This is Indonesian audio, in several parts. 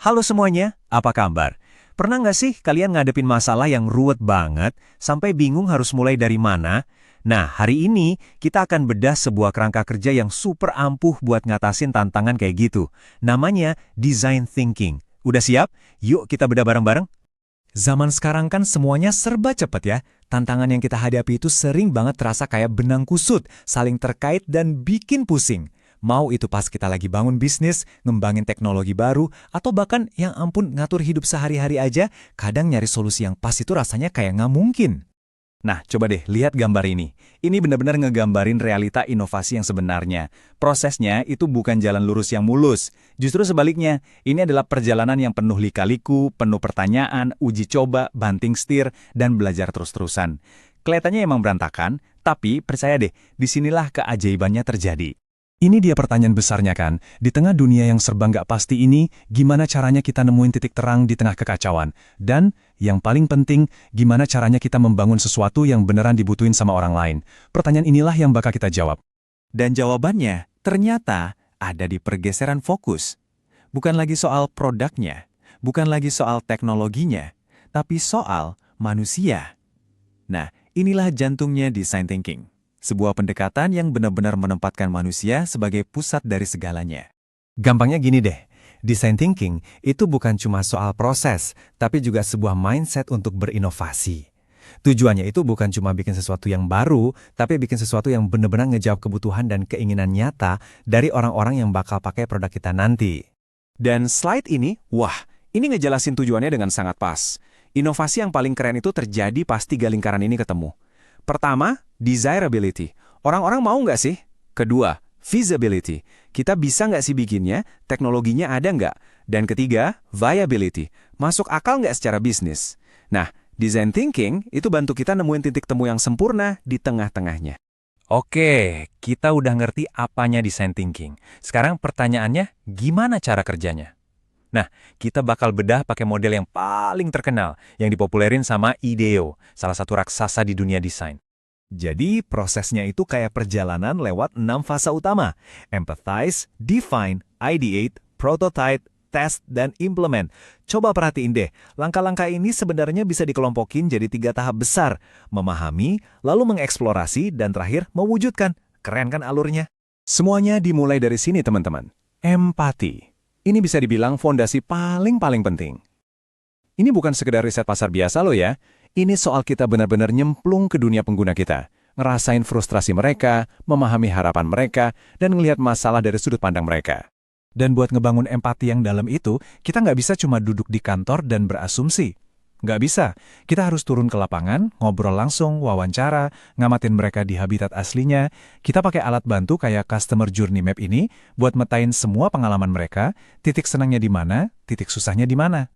Halo semuanya, apa kabar? Pernah nggak sih kalian ngadepin masalah yang ruwet banget, sampai bingung harus mulai dari mana? Nah, hari ini kita akan bedah sebuah kerangka kerja yang super ampuh buat ngatasin tantangan kayak gitu. Namanya Design Thinking. Udah siap? Yuk kita bedah bareng-bareng. Zaman sekarang kan semuanya serba cepat ya. Tantangan yang kita hadapi itu sering banget terasa kayak benang kusut, saling terkait dan bikin pusing. Mau itu pas kita lagi bangun bisnis, ngembangin teknologi baru, atau bahkan yang ampun ngatur hidup sehari-hari aja, kadang nyari solusi yang pas itu rasanya kayak nggak mungkin. Nah, coba deh lihat gambar ini. Ini benar-benar ngegambarin realita inovasi yang sebenarnya. Prosesnya itu bukan jalan lurus yang mulus. Justru sebaliknya, ini adalah perjalanan yang penuh lika-liku, penuh pertanyaan, uji coba, banting setir, dan belajar terus-terusan. Kelihatannya emang berantakan, tapi percaya deh, disinilah keajaibannya terjadi. Ini dia pertanyaan besarnya kan, di tengah dunia yang serba nggak pasti ini, gimana caranya kita nemuin titik terang di tengah kekacauan? Dan, yang paling penting, gimana caranya kita membangun sesuatu yang beneran dibutuhin sama orang lain? Pertanyaan inilah yang bakal kita jawab. Dan jawabannya ternyata ada di pergeseran fokus. Bukan lagi soal produknya, bukan lagi soal teknologinya, tapi soal manusia. Nah, inilah jantungnya design thinking. Sebuah pendekatan yang benar-benar menempatkan manusia sebagai pusat dari segalanya. Gampangnya gini deh, design thinking itu bukan cuma soal proses, tapi juga sebuah mindset untuk berinovasi. Tujuannya itu bukan cuma bikin sesuatu yang baru, tapi bikin sesuatu yang benar-benar ngejawab kebutuhan dan keinginan nyata dari orang-orang yang bakal pakai produk kita nanti. Dan slide ini, wah, ini ngejelasin tujuannya dengan sangat pas. Inovasi yang paling keren itu terjadi pas tiga lingkaran ini ketemu. Pertama, desirability. Orang-orang mau nggak sih? Kedua, feasibility. Kita bisa nggak sih bikinnya? Teknologinya ada nggak? Dan ketiga, viability. Masuk akal nggak secara bisnis? Nah, design thinking itu bantu kita nemuin titik temu yang sempurna di tengah-tengahnya. Oke, kita udah ngerti apanya design thinking. Sekarang pertanyaannya, gimana cara kerjanya? Nah, kita bakal bedah pakai model yang paling terkenal, yang dipopulerin sama IDEO, salah satu raksasa di dunia desain. Jadi, prosesnya itu kayak perjalanan lewat 6 fase utama. Empathize, define, ideate, prototype, test, dan implement. Coba perhatiin deh, langkah-langkah ini sebenarnya bisa dikelompokin jadi 3 tahap besar. Memahami, lalu mengeksplorasi, dan terakhir mewujudkan. Keren kan alurnya? Semuanya dimulai dari sini, teman-teman. Empati. Ini bisa dibilang fondasi paling penting. Ini bukan sekedar riset pasar biasa loh ya. Ini soal kita benar-benar nyemplung ke dunia pengguna kita. Ngerasain frustrasi mereka, memahami harapan mereka, dan ngelihat masalah dari sudut pandang mereka. Dan buat ngebangun empati yang dalam itu, kita nggak bisa cuma duduk di kantor dan berasumsi. Nggak bisa. Kita harus turun ke lapangan, ngobrol langsung, wawancara, ngamatin mereka di habitat aslinya. Kita pakai alat bantu kayak Customer Journey Map ini buat metain semua pengalaman mereka, titik senangnya di mana, titik susahnya di mana.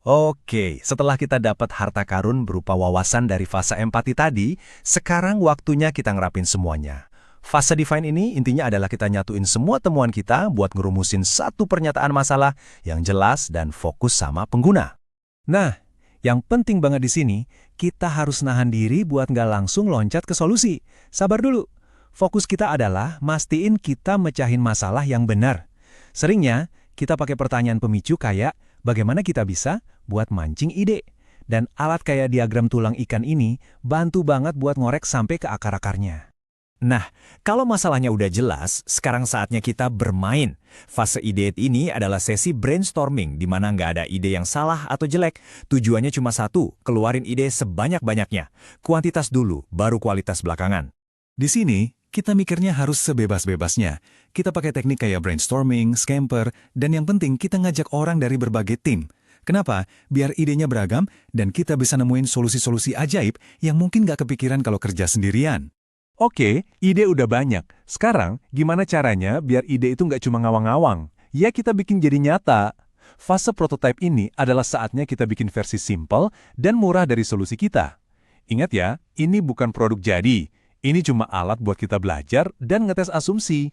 Oke, setelah kita dapat harta karun berupa wawasan dari fase empati tadi, sekarang waktunya kita ngerapin semuanya. Fase define ini intinya adalah kita nyatuin semua temuan kita buat ngerumusin satu pernyataan masalah yang jelas dan fokus sama pengguna. Nah, yang penting banget di sini, kita harus nahan diri buat nggak langsung loncat ke solusi. Sabar dulu. Fokus kita adalah mastiin kita mecahin masalah yang benar. Seringnya, kita pakai pertanyaan pemicu kayak, bagaimana kita bisa buat mancing ide? Dan alat kayak diagram tulang ikan ini bantu banget buat ngorek sampai ke akar-akarnya. Nah, kalau masalahnya udah jelas, sekarang saatnya kita bermain. Fase ideate ini adalah sesi brainstorming di mana nggak ada ide yang salah atau jelek. Tujuannya cuma satu, keluarin ide sebanyak-banyaknya. Kuantitas dulu, baru kualitas belakangan. Di sini, kita mikirnya harus sebebas-bebasnya. Kita pakai teknik kayak brainstorming, scamper, dan yang penting kita ngajak orang dari berbagai tim. Kenapa? Biar idenya beragam dan kita bisa nemuin solusi-solusi ajaib yang mungkin nggak kepikiran kalau kerja sendirian. Oke, ide udah banyak. Sekarang, gimana caranya biar ide itu nggak cuma ngawang-ngawang? Ya kita bikin jadi nyata. Fase prototype ini adalah saatnya kita bikin versi simple dan murah dari solusi kita. Ingat ya, ini bukan produk jadi. Ini cuma alat buat kita belajar dan ngetes asumsi.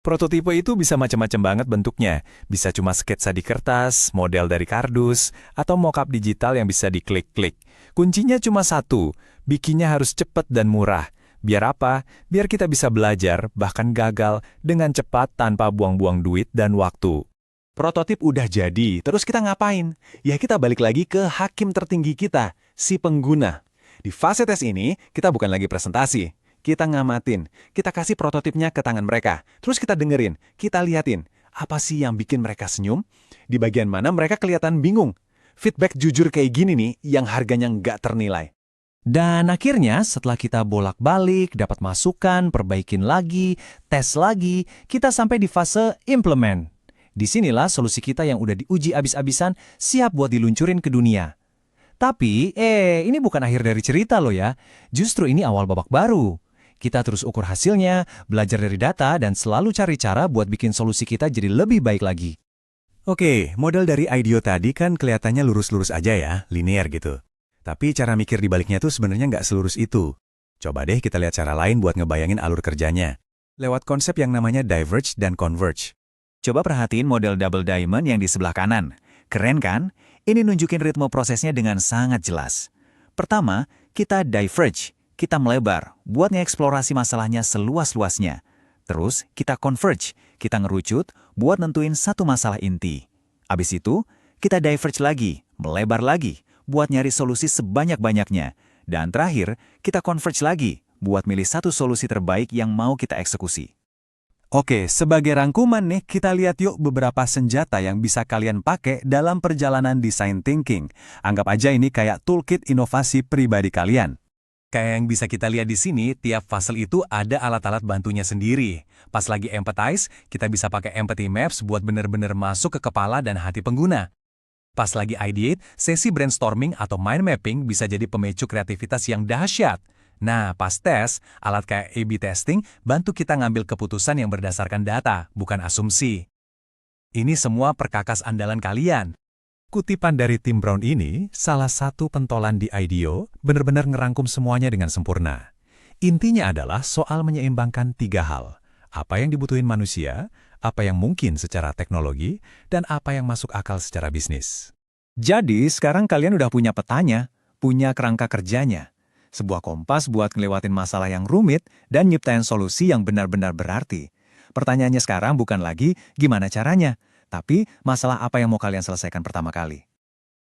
Prototipe itu bisa macam-macam banget bentuknya. Bisa cuma sketsa di kertas, model dari kardus, atau mockup digital yang bisa diklik-klik. Kuncinya cuma satu, bikinnya harus cepat dan murah. Biar apa? Biar kita bisa belajar, bahkan gagal, dengan cepat tanpa buang-buang duit dan waktu. Prototip udah jadi, terus kita ngapain? Ya kita balik lagi ke hakim tertinggi kita, si pengguna. Di fase tes ini, kita bukan lagi presentasi. Kita ngamatin, kita kasih prototipnya ke tangan mereka. Terus kita dengerin, kita liatin. Apa sih yang bikin mereka senyum? Di bagian mana mereka kelihatan bingung? Feedback jujur kayak gini nih, yang harganya nggak ternilai. Dan akhirnya setelah kita bolak-balik, dapat masukan, perbaikin lagi, tes lagi, kita sampai di fase implement. Disinilah solusi kita yang udah diuji abis-abisan siap buat diluncurin ke dunia. Tapi, ini bukan akhir dari cerita loh ya. Justru ini awal babak baru. Kita terus ukur hasilnya, belajar dari data, dan selalu cari cara buat bikin solusi kita jadi lebih baik lagi. Oke, model dari IDEO tadi kan kelihatannya lurus-lurus aja ya, linear gitu. Tapi cara mikir di baliknya tuh sebenarnya nggak selurus itu. Coba deh kita lihat cara lain buat ngebayangin alur kerjanya. Lewat konsep yang namanya diverge dan converge. Coba perhatiin model double diamond yang di sebelah kanan. Keren kan? Ini nunjukin ritme prosesnya dengan sangat jelas. Pertama, kita diverge, kita melebar, buat ngeksplorasi masalahnya seluas-luasnya. Terus, kita converge, kita ngerucut, buat nentuin satu masalah inti. Abis itu, kita diverge lagi, melebar lagi, buat nyari solusi sebanyak-banyaknya. Dan terakhir, kita converge lagi, buat milih satu solusi terbaik yang mau kita eksekusi. Oke, sebagai rangkuman nih, kita lihat yuk beberapa senjata yang bisa kalian pakai dalam perjalanan design thinking. Anggap aja ini kayak toolkit inovasi pribadi kalian. Kayak yang bisa kita lihat di sini, tiap fase itu ada alat-alat bantunya sendiri. Pas lagi empathize, kita bisa pakai empathy maps buat bener-bener masuk ke kepala dan hati pengguna. Pas lagi ideate, sesi brainstorming atau mind mapping bisa jadi pemicu kreativitas yang dahsyat. Nah, pas tes, alat kayak A/B testing bantu kita ngambil keputusan yang berdasarkan data, bukan asumsi. Ini semua perkakas andalan kalian. Kutipan dari Tim Brown ini, salah satu pentolan di IDEO, benar-benar ngerangkum semuanya dengan sempurna. Intinya adalah soal menyeimbangkan 3 hal. Apa yang dibutuhin manusia, apa yang mungkin secara teknologi, dan apa yang masuk akal secara bisnis. Jadi, sekarang kalian udah punya petanya, punya kerangka kerjanya. Sebuah kompas buat ngelewatin masalah yang rumit dan nyiptain solusi yang benar-benar berarti. Pertanyaannya sekarang bukan lagi gimana caranya, tapi masalah apa yang mau kalian selesaikan pertama kali.